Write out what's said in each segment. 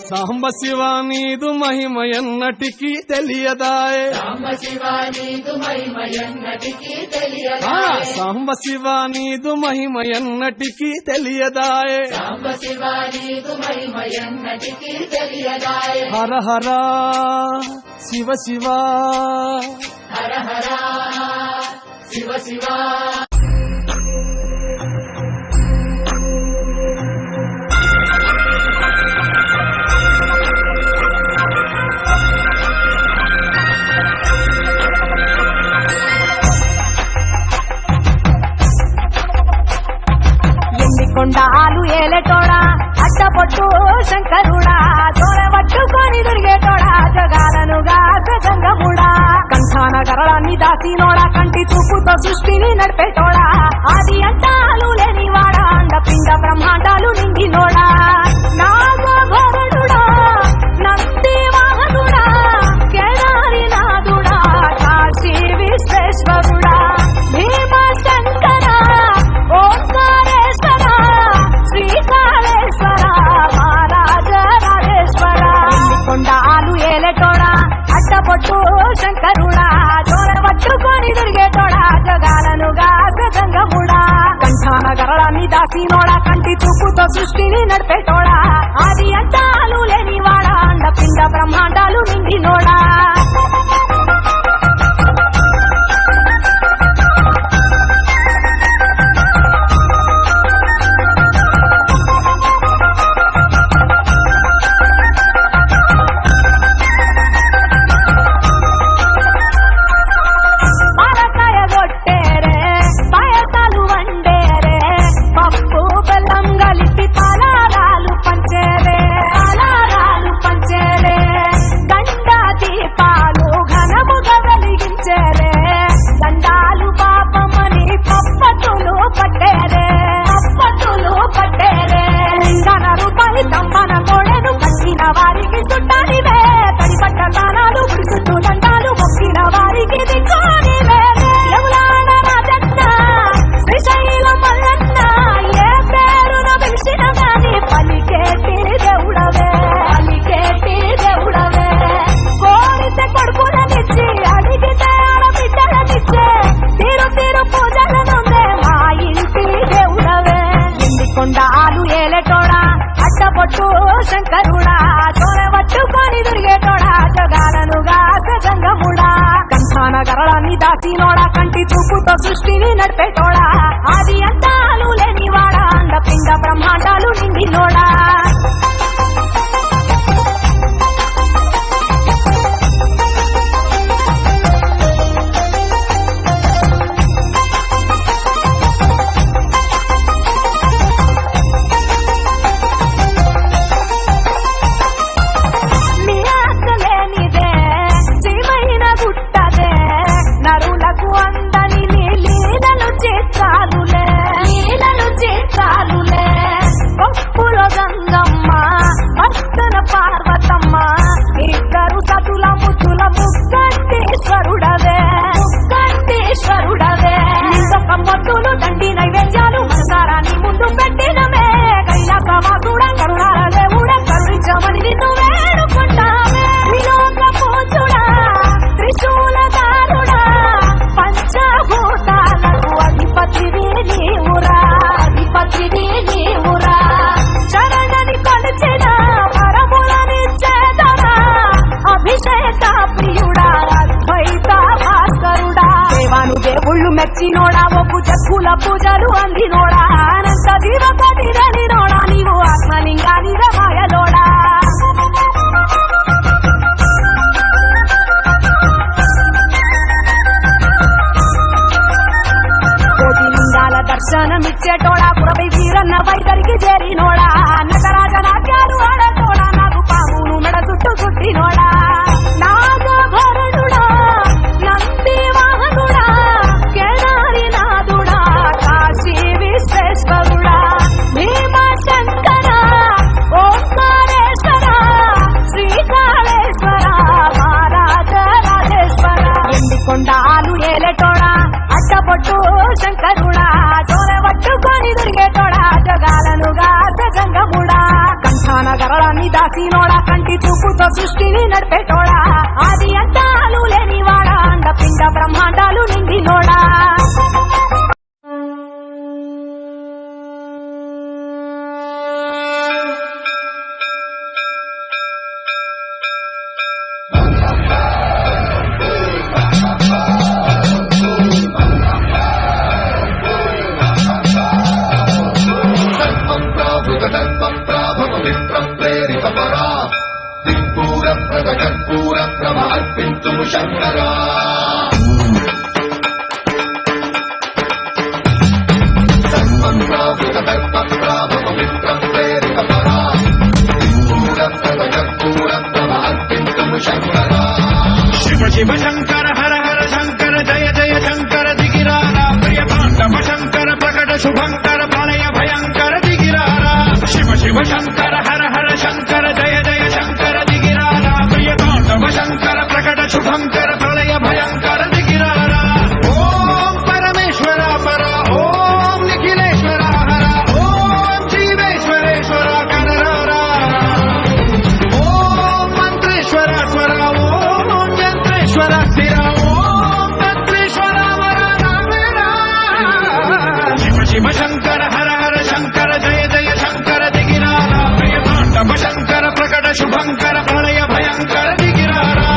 సాంబ శివ నీదు మహిమ ఎన్నటికీ తెలియదాయే సాంబ శివ నీదు మహిమ ఎన్నటికీ తెలియదాయే సాంబ శివ నీదు మహిమ ఎన్నటికీ తెలియదాయే సాంబ శివ నీదు మహిమ ఎన్నటికీ తెలియదాయే హర హర శివ శివ హర హర శివ శివ కొండాలు ఏలేటోడా అడ్డపొట్టు శంకరుడా తోడబట్టుకొని తిరిగేటోడా జగాలను గంగముడా కంఠాన గరళాన్ని దాసినోడా కంటి చూపుతో సృష్టిని నడిపేటోడా ఆది అంటాలు లేనివాడా అండపిండ బ్రహ్మాండాలు నిండినోడా నాగభరణుడా నంది వాహనుడా కేదారి నాథుడా కాశీ విశ్వేశ్వరుడా భీమ శంకర ఓంకారేశ్వర శ్రీకాళేశ్వర మహారాజ రాజేశ్వర కొండాలు ఏలేటోడా అడ్డపొట్టు శంకరుడా తోడబట్టుకొని తిరిగేటోడా జగాలను గంగముడా కంఠాన గరళాన్ని దాసినోడా కంటి చూపుతో సృష్టిని నడిపేటోడా ఆది అంటాలు లేనివాడా అండపిండ బ్రహ్మాండాలు నిండినోడా వారికి చుట్టానివే తడి పట్ట దానాలు చుట్టూ దండాలు మొక్కిన వారికి దిక్కునివే యములాన రాజన్న శ్రీశైల మల్లన్న ఏ పేరున పిలిచిన గాని పలికేటి దేవుడవే కోరితే కొడుకులనిచ్చి అడిగితే ఆడబిడ్డలనిచ్చే తీరు తీరు పూజలనుందే మా ఇంటి దేవుడవే ఎండి కొండాలు ఏలేటోడా అడ్డపొట్టు శంకరుడా తోడబట్టుకొని తిరిగేటోడా జగాలను గంగముడా కంఠాన గరళాన్ని దాసినోడా కంటి చూపుతో సృష్టిని నడిపేటోడా ఆది అంతాలు లేనివాడా అండపిండ బ్రహ్మాండాలు నిండినోడా నరులకు అందని లీలలు చేస్తాలులే పప్పులో గంగమ్మ భక్తన పార్వతమ్మ ఇద్దరు సతుల ముద్దుల ముక్కంటేశ్వరుడవే నిజొక మొద్దులు దండి నైవేద్యాలు మనసారాన్ని ముందు పెట్టినమే కైలాసవాసుడ కరుణాల దేవుడ కరుణించమని నిన్ను వేడుకుంటామే విలోక పూజుడా త్రిశూలదారుడా పంచభూతాలకు అధిపతిని నీవురా చరణని కొలిచిన వరములనిచ్చేదరా అభిషేక ప్రియుడా అద్వైత భాస్కరుడా దేవాను దేవుళ్ళు మెచ్చినోడా ఒప్పు జక్కుల పూజలు అందినోడా అనంత జీవపతి రనినోడా నీవు ఆత్మలింగాని రమాయలోడా దర్శనమిచ్చేటోడా పురపై వీరన్న వైదరికి చేరినోడా నగరాజ నాట్యాలు ఆడటోడా నాకు పామును మెడ చుట్టూ చుట్టినోడా నాగభరణుడా నంది వాహనుడా కేదారి నాథుడా కాశీ విశ్వేశ్వరుడా కాసినోడా కంటి చూపుతో సృష్టిని నడిపేటోడా ఆది అంతాలు లేనివాడా అండపిండ బ్రహ్మాండాలు నిండినోడా శంకరా శివ శివ శంకర హర హర శంకర జయ జయ శంకర దిగిరారా ప్రియ పాండవ శంకర ప్రకట శుభంకర ప్రళయ భయంకర దిగిరారా శివ శివ శంకర హర హర శంకర జయ జయ శంకర దిగిరారా ప్రియ పాండవ శంకర ప్రకట శుభంకర ప్రళయ భయంకర దిగిరారా ఓం పరమేశ్వర పర ఓం నిఖిలేశ్వర హర ఓం జీవేశ్వరేశ్వర కనరారా ఓం మంత్రేశ్వర స్వర ఓం యంత్రేశ్వర స్థిర ఓం తంత్రేశ్వర వర రామేరా శివ శివ శంకర హర హర శంకర జయ జయ శంకర దిగిరారా ప్రియ పాండవ శంకర ప్రకట శుభంకర ప్రళయ భయంకర దిగిరారా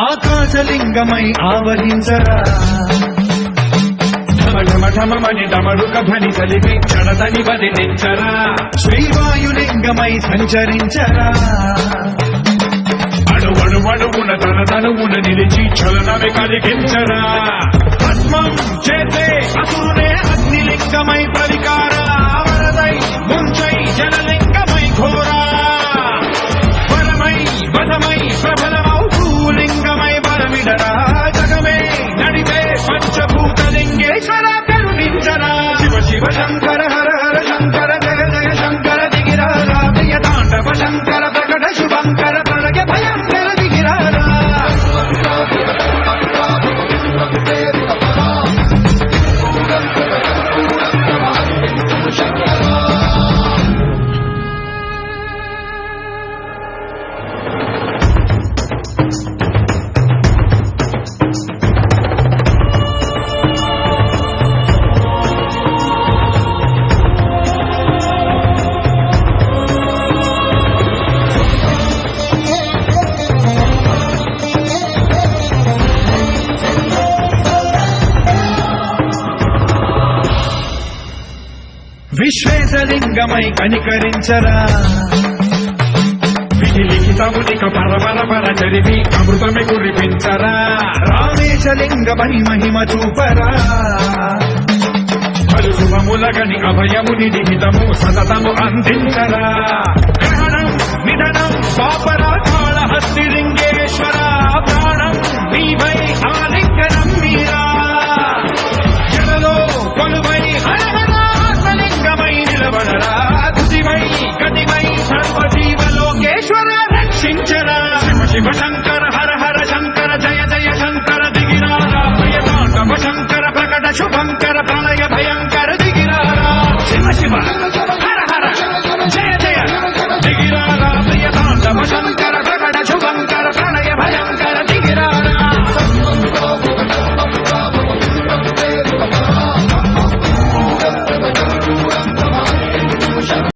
ఆకాశలింగమై ఆవహించరా ఢమఢమఢమని డమడుక ధ్వని కలిపి చడదని వదిలించరా శ్రీవాయులింగమై సంచరించరా అణువణువున తన తనువున నిలిచి చలనమే కలిగించరా పద్మం చేసే అసురునే అగ్నిలింగమై ప్రవికారా వరదై ముంచై జలలింగమై ఘోరా వరమై వదమై ప్రబలమౌ భూలింగమై బలమిడరా జగమే నడిపే పంచభూతలింగేశ్వర కరుణించరా శివ శివ శంకర హర హర శంకర జయ జయ శంకర దిగిరారా ప్రియ తాండవ శంకర ప్రకట శుభంకర ప్రళయ భయంకర దిగిరారా విశ్వేశలింగమై కనికరించరా విధి లిఖితమునిక పరపర పర చరివి అమృతమి కురిపించరా రామేశలింగమై మహిమ చూపరా పలు శుభములగని అభయముని నిహితము సతతము అందించరా గ్రహణం నిధనం పాపరా కాళహస్తి లింగేశ్వర ప్రాణం నీవై ఆలింగనం